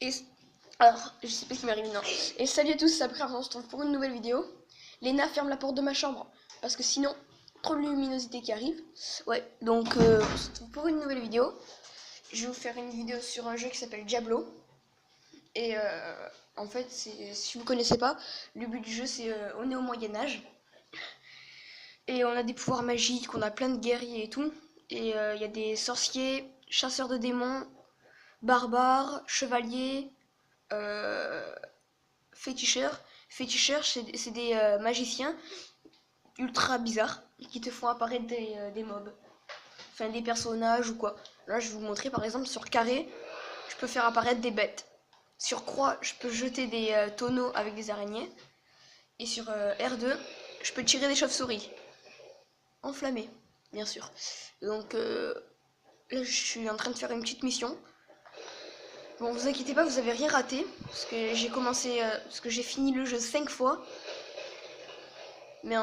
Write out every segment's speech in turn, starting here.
Et alors, je sais pas ce qui m'arrive, non. Et salut à tous, c'est Après, on se retrouve pour une nouvelle vidéo. Léna ferme la porte de ma chambre, parce que sinon, trop de luminosité qui arrive. Ouais, donc on se retrouve pour une nouvelle vidéo. Je vais vous faire une vidéo sur un jeu qui s'appelle Diablo. Et en fait, si vous connaissez pas, le but du jeu, c'est on est au Moyen-Âge. Et on a des pouvoirs magiques, on a plein de guerriers et tout. Et il y a des sorciers, chasseurs de démons, barbares, chevaliers, féticheurs. Féticheurs, c'est des magiciens ultra bizarres qui te font apparaître des mobs. Enfin, des personnages ou quoi. Là, je vais vous montrer par exemple sur carré, je peux faire apparaître des bêtes. Sur croix, je peux jeter des tonneaux avec des araignées. Et sur R2, je peux tirer des chauves-souris. Enflammées, bien sûr. Donc là, je suis en train de faire une petite mission. Bon, vous inquiétez pas, vous avez rien raté. Parce que j'ai fini le jeu 5 fois. Mais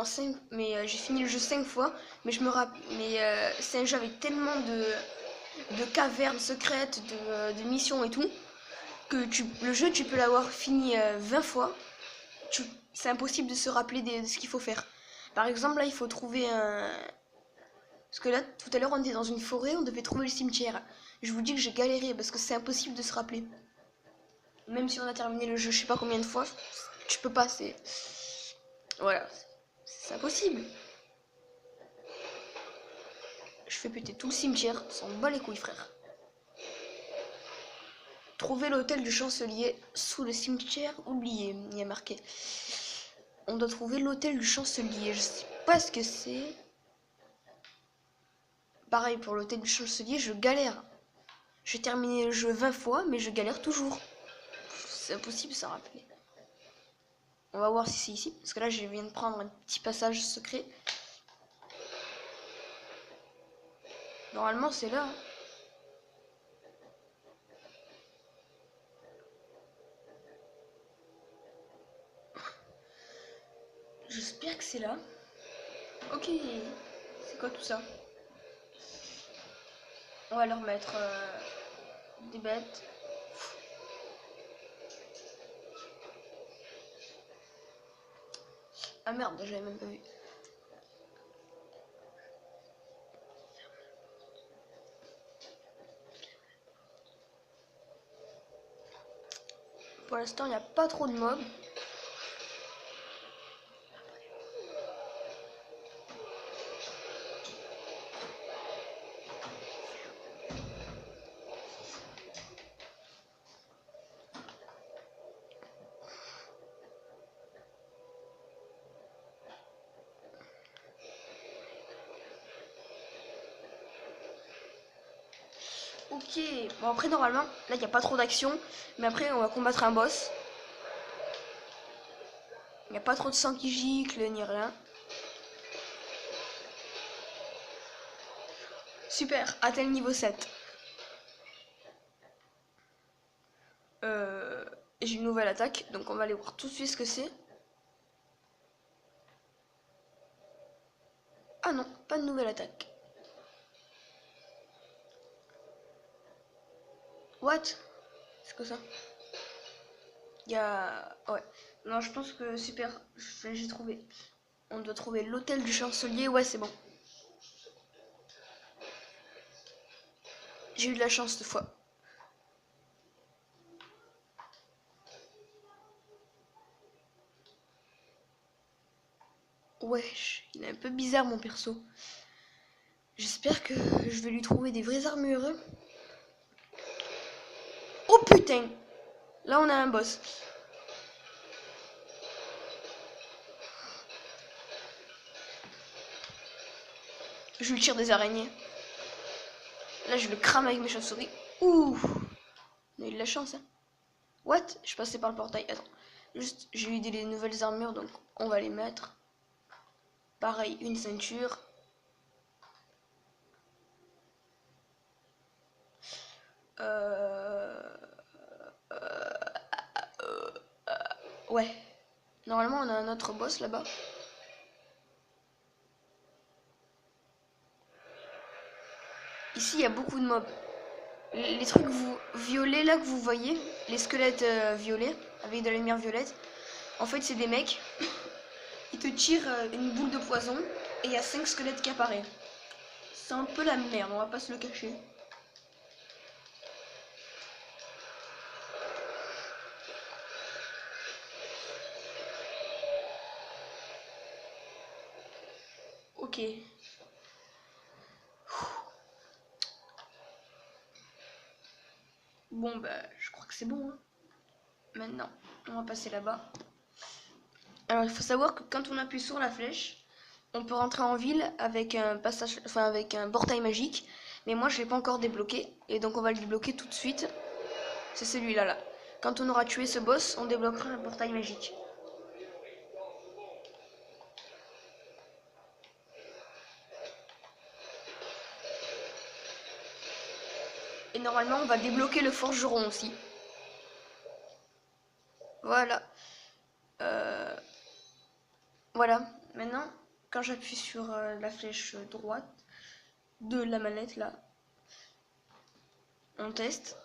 j'ai fini le jeu 5 fois. Mais je me rappelle. Mais c'est un jeu avec tellement de cavernes secrètes, de missions et tout. Que le jeu, tu peux l'avoir fini 20 fois. C'est impossible de se rappeler de ce qu'il faut faire. Par exemple, là, il faut trouver un. Parce que là, tout à l'heure, on était dans une forêt, on devait trouver le cimetière. Je vous dis que j'ai galéré parce que c'est impossible de se rappeler. Même si on a terminé le jeu, je sais pas combien de fois, tu peux pas, c'est. Voilà. C'est impossible. Je fais péter tout le cimetière, s'en bat les couilles, frère. Trouver l'hôtel du chancelier sous le cimetière oublié, il y a marqué. On doit trouver l'hôtel du chancelier, je sais pas ce que c'est. Pareil pour l'hôtel du chancelier, je galère. J'ai terminé le jeu 20 fois, mais je galère toujours. C'est impossible de s'en rappeler. On va voir si c'est ici, parce que là je viens de prendre un petit passage secret. Normalement c'est là. J'espère que c'est là. Ok, c'est quoi tout ça? On va leur mettre des bêtes. Ah merde, j'avais même pas vu. Pour l'instant, il n'y a pas trop de mobs. Ok, bon après normalement, là il n'y a pas trop d'action, mais après on va combattre un boss. Il n'y a pas trop de sang qui gicle ni rien. Super, atteint le niveau 7. J'ai une nouvelle attaque, donc on va aller voir tout de suite ce que c'est. Ah non, pas de nouvelle attaque. What? C'est quoi ça? Il y a... Ouais. Non, je pense que super. J'ai trouvé. On doit trouver l'hôtel du chancelier. Ouais, c'est bon. J'ai eu de la chance cette fois. Wesh, il est un peu bizarre mon perso. J'espère que je vais lui trouver des vraies armures. Oh putain! Là on a un boss. Je lui tire des araignées. Là je le crame avec mes chauves-souris. Ouh! On a eu de la chance hein. What? Je passais par le portail. Attends. Juste, j'ai eu des nouvelles armures donc on va les mettre. Pareil, une ceinture. Ouais. Normalement, on a un autre boss là-bas. Ici, il y a beaucoup de mobs. Les trucs violets là que vous voyez, les squelettes violets avec de la lumière violette, en fait c'est des mecs, ils te tirent une boule de poison et il y a 5 squelettes qui apparaissent. C'est un peu la merde, on va pas se le cacher. Ok. Bon bah je crois que c'est bon. Hein. Maintenant, on va passer là-bas. Alors il faut savoir que quand on appuie sur la flèche, on peut rentrer en ville avec un passage, enfin avec un portail magique. Mais moi je l'ai pas encore débloqué et donc on va le débloquer tout de suite. C'est celui-là là. Quand on aura tué ce boss, on débloquera un portail magique. Et normalement on va débloquer le forgeron aussi. Voilà. Voilà. Maintenant, quand j'appuie sur la flèche droite de la manette là, on teste.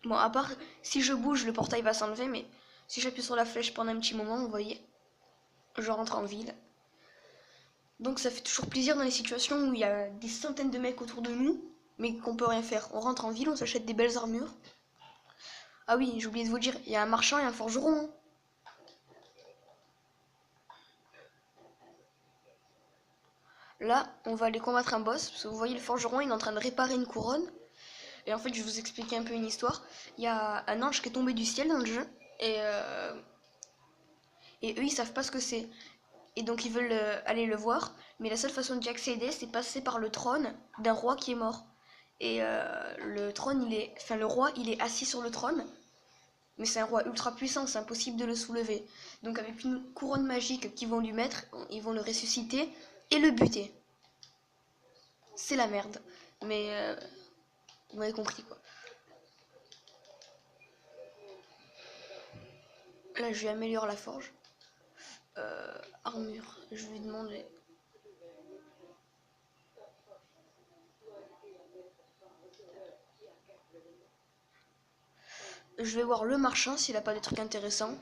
Bon, à part si je bouge, le portail va s'enlever, mais si j'appuie sur la flèche pendant un petit moment, vous voyez, je rentre en ville. Donc ça fait toujours plaisir dans les situations où il y a des centaines de mecs autour de nous, mais qu'on peut rien faire. On rentre en ville, on s'achète des belles armures. Ah oui, j'ai oublié de vous dire, il y a un marchand et un forgeron. Hein. Là, on va aller combattre un boss, parce que vous voyez le forgeron, il est en train de réparer une couronne. Et en fait, je vais vous expliquer un peu une histoire. Il y a un ange qui est tombé du ciel dans le jeu, et eux, ils savent pas ce que c'est. Et donc, ils veulent aller le voir, mais la seule façon d'y accéder, c'est passer par le trône d'un roi qui est mort. Et le trône, enfin, le roi, il est assis sur le trône, mais c'est un roi ultra puissant, c'est impossible de le soulever. Donc, avec une couronne magique qu'ils vont lui mettre, ils vont le ressusciter et le buter. C'est la merde. Mais vous m'avez compris quoi. Là, je lui améliore la forge. Armure, je vais demander. Je vais voir le marchand s'il a pas des trucs intéressants.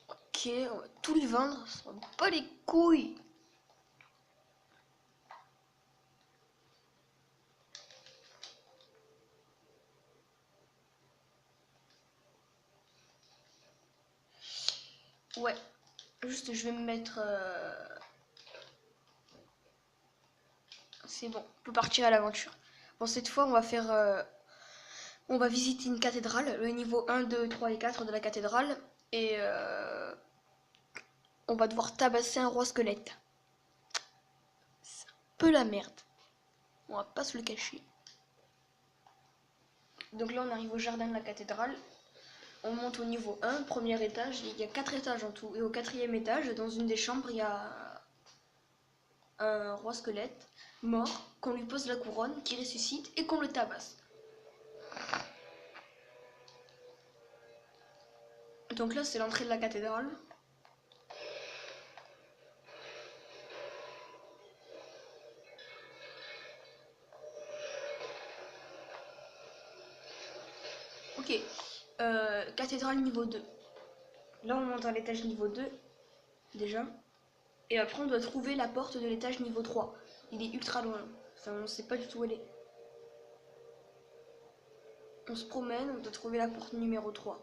Ok, on va tout lui vendre, ça va pas les couilles. Ouais, juste je vais me mettre... C'est bon, on peut partir à l'aventure. Bon, cette fois, on va faire... On va visiter une cathédrale, le niveau 1, 2, 3 et 4 de la cathédrale. Et on va devoir tabasser un roi squelette. C'est un peu la merde. On va pas se le cacher. Donc là, on arrive au jardin de la cathédrale. On monte au niveau 1, premier étage. Il y a 4 étages en tout. Et au 4e étage, dans une des chambres, il y a un roi squelette mort, qu'on lui pose la couronne, qui ressuscite et qu'on le tabasse. Donc là, c'est l'entrée de la cathédrale. Ok, cathédrale niveau 2. Là, on monte à l'étage niveau 2, déjà. Et après, on doit trouver la porte de l'étage niveau 3. Il est ultra loin. Enfin, on ne sait pas du tout où elle est. On se promène, on doit trouver la porte numéro 3.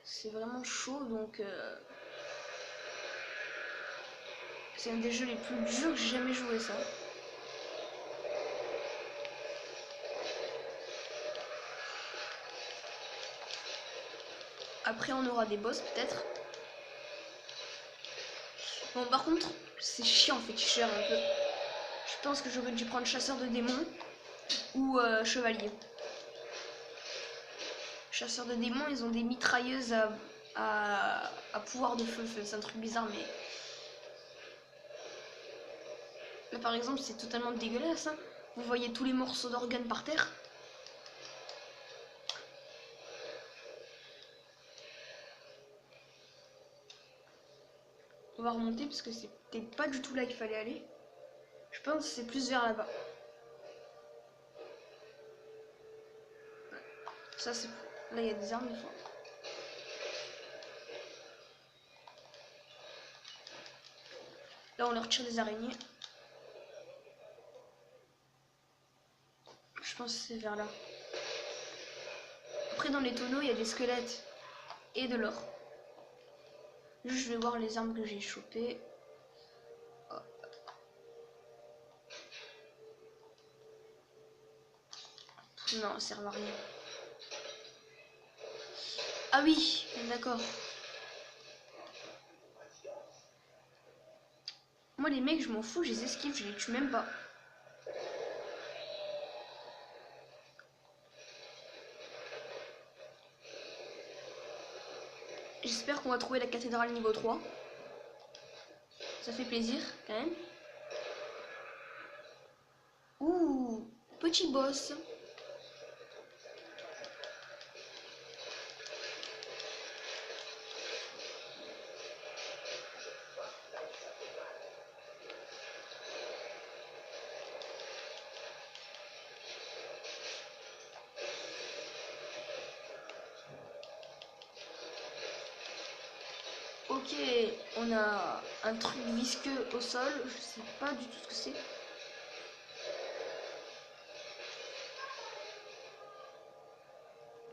C'est vraiment chaud, donc... c'est un des jeux les plus durs que j'ai jamais joué, ça. Après, on aura des boss, peut-être. Bon, par contre, c'est chiant, féticheur, un peu. Je pense que j'aurais dû prendre chasseur de démons ou chevalier. Chasseurs de démons, ils ont des mitrailleuses à pouvoir de feu. C'est un truc bizarre, mais... Là, par exemple, c'est totalement dégueulasse. Hein. Vous voyez tous les morceaux d'organes par terre. On va remonter parce que c'était pas du tout là qu'il fallait aller. Je pense que c'est plus vers là-bas. Ça c'est... Là il y a des armes des fois. Là on leur tire des araignées. Je pense que c'est vers là. Après dans les tonneaux il y a des squelettes et de l'or. Juste je vais voir les armes que j'ai chopées. Oh. Non, ça sert à rien. Ah oui, d'accord. Moi les mecs je m'en fous, je les esquive, je les tue même pas. J'espère qu'on va trouver la cathédrale niveau 3. Ça fait plaisir quand même. Ouh, petit boss. Ok, on a un truc visqueux au sol, je sais pas du tout ce que c'est.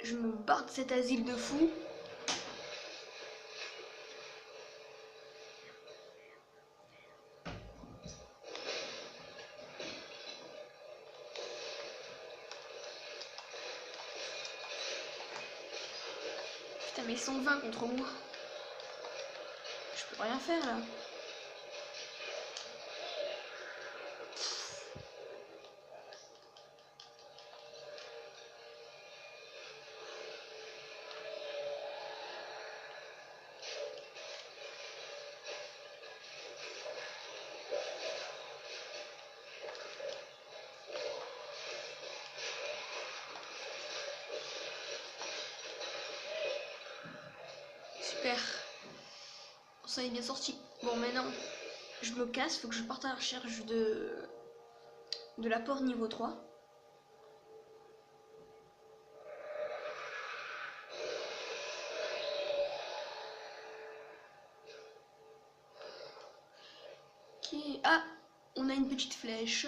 Je me barre de cet asile de fous. Putain mais ils sont 20 contre moi. Je peux rien faire là. Super. On s'en est bien sorti. Bon maintenant, je me casse, faut que je parte à la recherche de l'apport niveau 3. Ok. Ah, on a une petite flèche.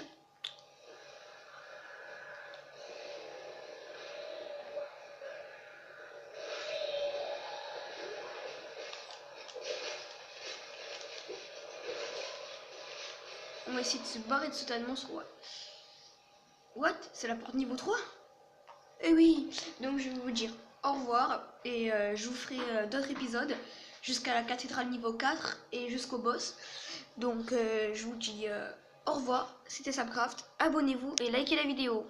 On va essayer de se barrer de ce tas de monstres. What? C'est la porte niveau 3? Eh oui, donc je vais vous dire au revoir et je vous ferai d'autres épisodes jusqu'à la cathédrale niveau 4 et jusqu'au boss. Donc je vous dis au revoir, c'était Sapcraft, abonnez-vous et likez la vidéo.